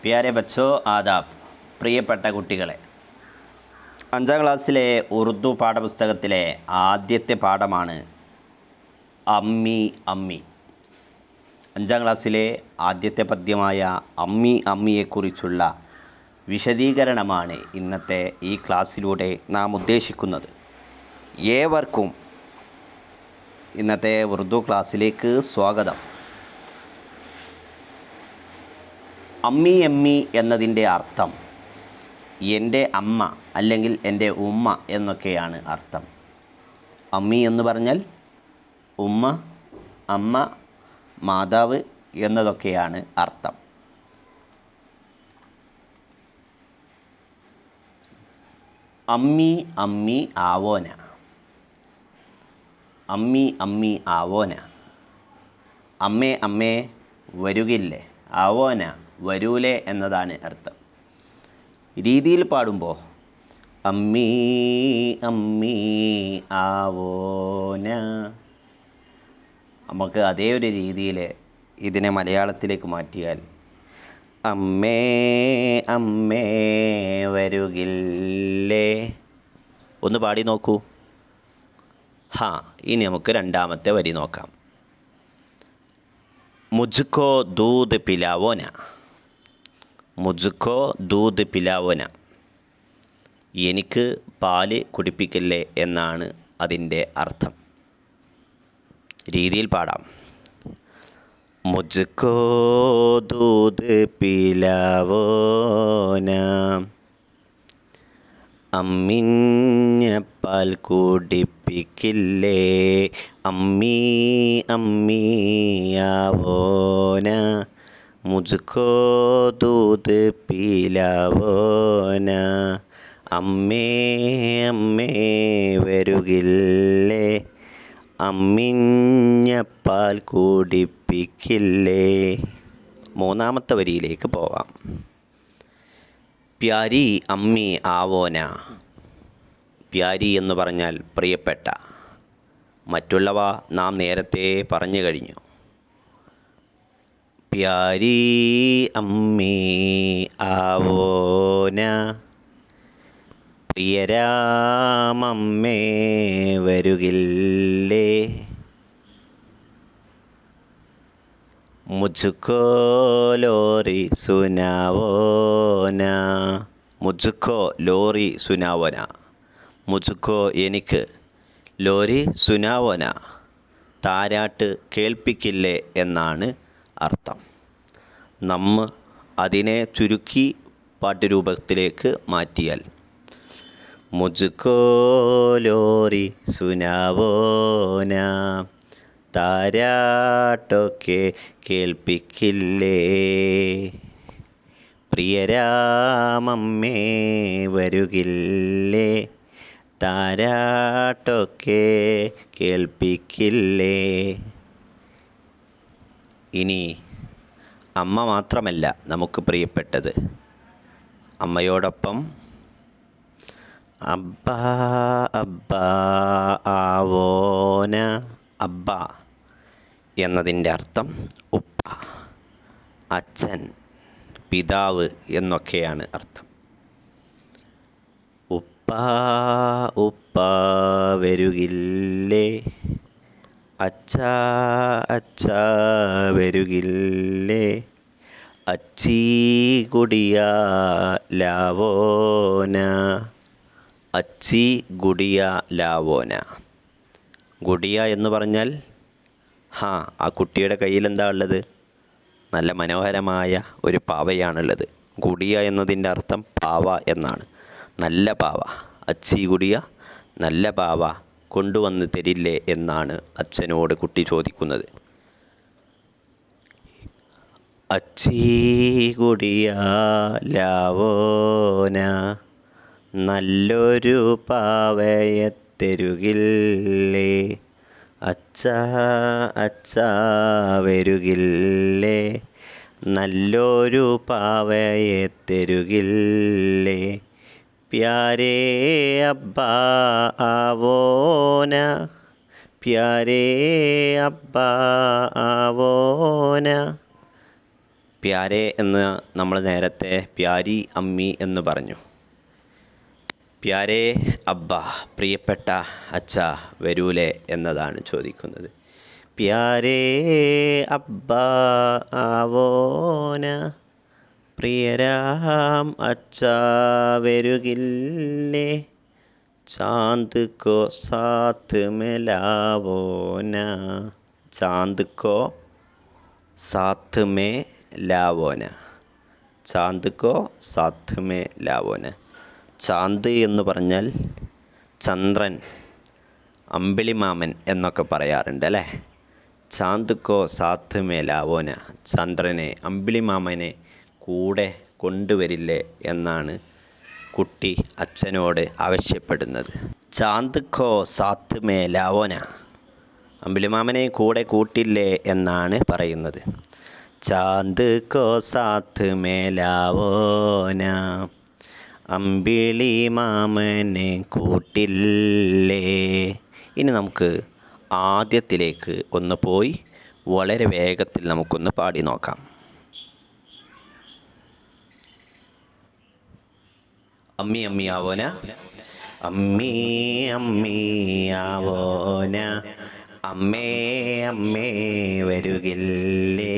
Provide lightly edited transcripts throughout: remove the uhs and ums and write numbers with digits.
പ്യാരെ ബച്ചോ ആദാബ്. പ്രിയപ്പെട്ട കുട്ടികളെ, 5ാം ക്ലാസ്സിലെ ഉറുദു പാഠപുസ്തകത്തിലെ ആദ്യത്തെ പാഠമാണ് അമ്മി അമ്മി. 5ാം ക്ലാസ്സിലെ ആദ്യത്തെ പദ്യമായ അമ്മി അമ്മിയെക്കുറിച്ചുള്ള വിശദീകരണമാണ് ഇന്നത്തെ ഈ ക്ലാസ്സിലൂടെ നാം ഉദ്ദേശിക്കുന്നത്. ഏവർക്കും ഇന്നത്തെ ഉറുദു ക്ലാസ്സിലേക്ക് സ്വാഗതം. അമ്മി അമ്മി എന്നതിൻ്റെ അർത്ഥം എൻ്റെ അമ്മ അല്ലെങ്കിൽ എൻ്റെ ഉമ്മ എന്നൊക്കെയാണ് അർത്ഥം. അമ്മി എന്ന് പറഞ്ഞാൽ ഉമ്മ, അമ്മ, മാതാവ് എന്നതൊക്കെയാണ് അർത്ഥം. അമ്മി അമ്മി ആവോന, അമ്മി അമ്മി ആവോന, അമ്മേ അമ്മേ വരുകില്ലേ, ആവോന വരൂലേ എന്നതാണ് അർത്ഥം. രീതിയിൽ പാടുമ്പോൾ അമ്മീ അമ്മീ ആവോന, നമുക്ക് അതേ ഒരു രീതിയിൽ ഇതിനെ മലയാളത്തിലേക്ക് മാറ്റിയാൽ അമ്മേ അമ്മേ വരുകില്ലേ. ഒന്ന് പാടി നോക്കൂ. ഇനി നമുക്ക് രണ്ടാമത്തെ വരി നോക്കാം. മുജ്കോ ദൂദ് പിലാവോന, മുജ്കോ ദൂദ് പിലാവോന, എനിക്ക് പാല് കുടിപ്പിക്കല്ലേ എന്നാണ് അതിൻ്റെ അർത്ഥം. രീതിയിൽ പാടാം. മുജ്കോ ദൂദ് പിലാവോന, അമ്മിഞ്ഞ പാൽ കുടിപ്പിക്കില്ലേ, അമ്മീ അമ്മീ ആവോന, മുജ്കോ ദൂദ് പിലാവോന, അമ്മേ അമ്മേ വരുകില്ലേ, അമ്മിഞ്ഞ പാൽ കുടിപ്പിക്കില്ലേ. മൂന്നാമത്തെ വരിയിലേക്ക് പോവാം. പ്യാരി അമ്മി ആവോന, പ്യാരി എന്ന് പറഞ്ഞാൽ പ്രിയപ്പെട്ട. മറ്റുള്ളവ നാം നേരത്തെ പറഞ്ഞു കഴിഞ്ഞു. പ്യാരി അമ്മി ആവോന, പ്രിയരാമമ്മേ വരുകില്ലേ, മുജ്കോ ലോറി സുനാവോന, മുജ്കോ ലോറി സുനാവോന, മുജ്കോ എനിക്ക്, ലോറി സുനാവോന താരാട്ട് കേൾപ്പിക്കില്ലേ എന്നാണ് അർത്ഥം. നമ്മ അതിനെ ചുരുക്കി പാട്ടുരൂപത്തിലേക്ക് മാറ്റിയാൽ മുജ്കോ ലോറി സുനാവോന, താരാട്ടൊക്കെ കേൾപ്പിക്കില്ലേ, പ്രിയരാമമ്മേ വരുകില്ലേ, താരാട്ടൊക്കെ കേൾപ്പിക്കില്ലേ. ഇനി അമ്മ മാത്രമല്ല നമുക്ക് പ്രിയപ്പെട്ടത്. അമ്മയോടൊപ്പം അബ്ബാ അബ്ബാ ആവോന, അബ്ബ എന്നതിൻ്റെ അർത്ഥം ഉപ്പ, അച്ഛൻ, പിതാവ് എന്നൊക്കെയാണ് അർത്ഥം. ഉപ്പ ഉപ്പ വരുകില്ലേ, അച്ഛാ അച്ഛാ വരുകില്ലേ, അച്ചീ ഗുഡിയാ ലാവോന, അച്ചി ഗുഡിയ ലാവോന. ഗുഡിയ എന്ന് പറഞ്ഞാൽ ആ കുട്ടിയുടെ കയ്യിൽ എന്താ ഉള്ളത്? നല്ല മനോഹരമായ ഒരു പാവയാണുള്ളത്. ഗുഡിയ എന്നതിൻ്റെ അർത്ഥം പാവ എന്നാണ്. നല്ല പാവ. അച്ചി ഗുഡിയ, നല്ല പാവ കൊണ്ടുവന്ന് തരില്ലേ എന്നാണ് അച്ഛനോട് കുട്ടി ചോദിക്കുന്നത്. അച്ചി ഗുഡിയ ലാവോന, നല്ലൊരു പാവയെ തരുകില്ലേ, അച്ഛാ അച്ഛാ വരുകില്ലേ, നല്ലൊരു പാവയെ തരുകില്ലേ, പ്യാരേ അബ്ബാ ആവോന, പ്യാരേ അബ്ബാ ആവോന, പ്യാരെ എന്ന് നമ്മൾ നേരത്തെ പ്യാരി അമ്മി എന്ന് പറഞ്ഞു. പ്യാരെ അബ്ബ, പ്രിയപ്പെട്ട അച്ഛ വരൂലേ എന്നതാണ് ചോദിക്കുന്നത്. പ്യാരെ അബ്ബ ആവോന, പ്രിയരാം അച്ഛ വരുകില്ലേ, ചാന്ത് കോ സാത്ത് മെലാവോന. ചാന്ത് കോ സാത്ത് മേ ലാവോന. ചാന്ത് കോ സാത്ത് മേ ലാവോന. ചാന്ത് എന്ന് പറഞ്ഞാൽ ചന്ദ്രൻ, അമ്പിളിമാമൻ എന്നൊക്കെ പറയാറുണ്ട് അല്ലേ. ചാന്ത് കോ സാത്ത് മേ ലാവോന, ചന്ദ്രനെ, അമ്പിളിമാമനെ കൂടെ കൊണ്ടുവരില്ലേ എന്നാണ് കുട്ടി അച്ഛനോട് ആവശ്യപ്പെടുന്നത്. ചാന്ത് കോ സാത്ത് മേ ലാവോന, അമ്പിളിമാമനെ കൂടെ കൂട്ടില്ലേ എന്നാണ് പറയുന്നത്. ചാന്ത് കോ സാത്ത് മേ ലാവോന, അമ്പിളിമാമനെ കൂട്ടില്ലേ. ഇനി നമുക്ക് ആദ്യത്തിലേക്ക് ഒന്ന് പോയി വളരെ വേഗത്തിൽ നമുക്കൊന്ന് പാടി നോക്കാം. അമ്മി അമ്മി ആവോന, അമ്മി അമ്മി ആവോന, അമ്മേ അമ്മേ വരുകില്ലേ,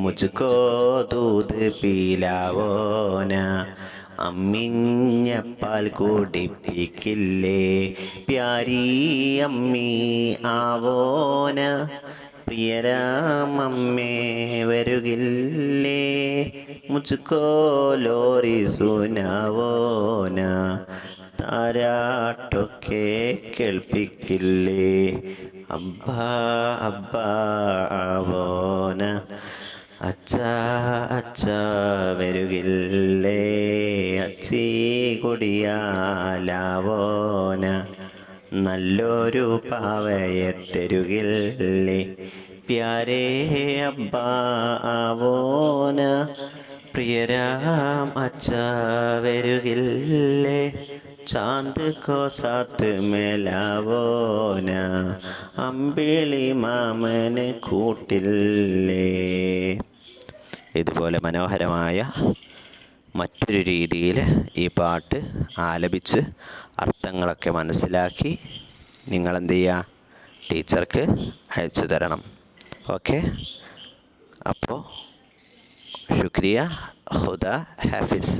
മുജ്കോ ദൂത് പീലാവോന, അമ്മിഞ്ഞപ്പാൽ കുടിപ്പിക്കില്ലേ, പ്യാരി അമ്മി ആവോന, പ്രിയരാമമ്മേ വരുകില്ലേ, മുജ്കോ ലോറി സുനാവോന, താരാട്ടൊക്കെ കേൾപ്പിക്കില്ലേ, അബ്ബ അബ്ബ ആവോന, അച്ഛ അച്ഛ വരുകില്ലേ, അച്ചി കൊടിയാലാവോന, നല്ലൊരു പാവയെ തരുകില്ലേ, പ്യാരെ അബ്ബ ആവോന, പ്രിയരാം അച്ഛ വരുകില്ലേ, ചാന്ത് കോ സാത്ത് മേലാവോന, അമ്പിളി മാമന് കൂട്ടില്ലേ. ഇതുപോലെ മനോഹരമായ മറ്റൊരു രീതിയിൽ ഈ പാട്ട് ആലപിച്ച് അർത്ഥങ്ങളൊക്കെ മനസ്സിലാക്കി നിങ്ങളെന്ത് ചെയ്യുക, ടീച്ചർക്ക് അയച്ചു തരണം. ഓക്കെ, അപ്പോൾ ശുക്രിയ. ഖുദ ഹാഫിസ്.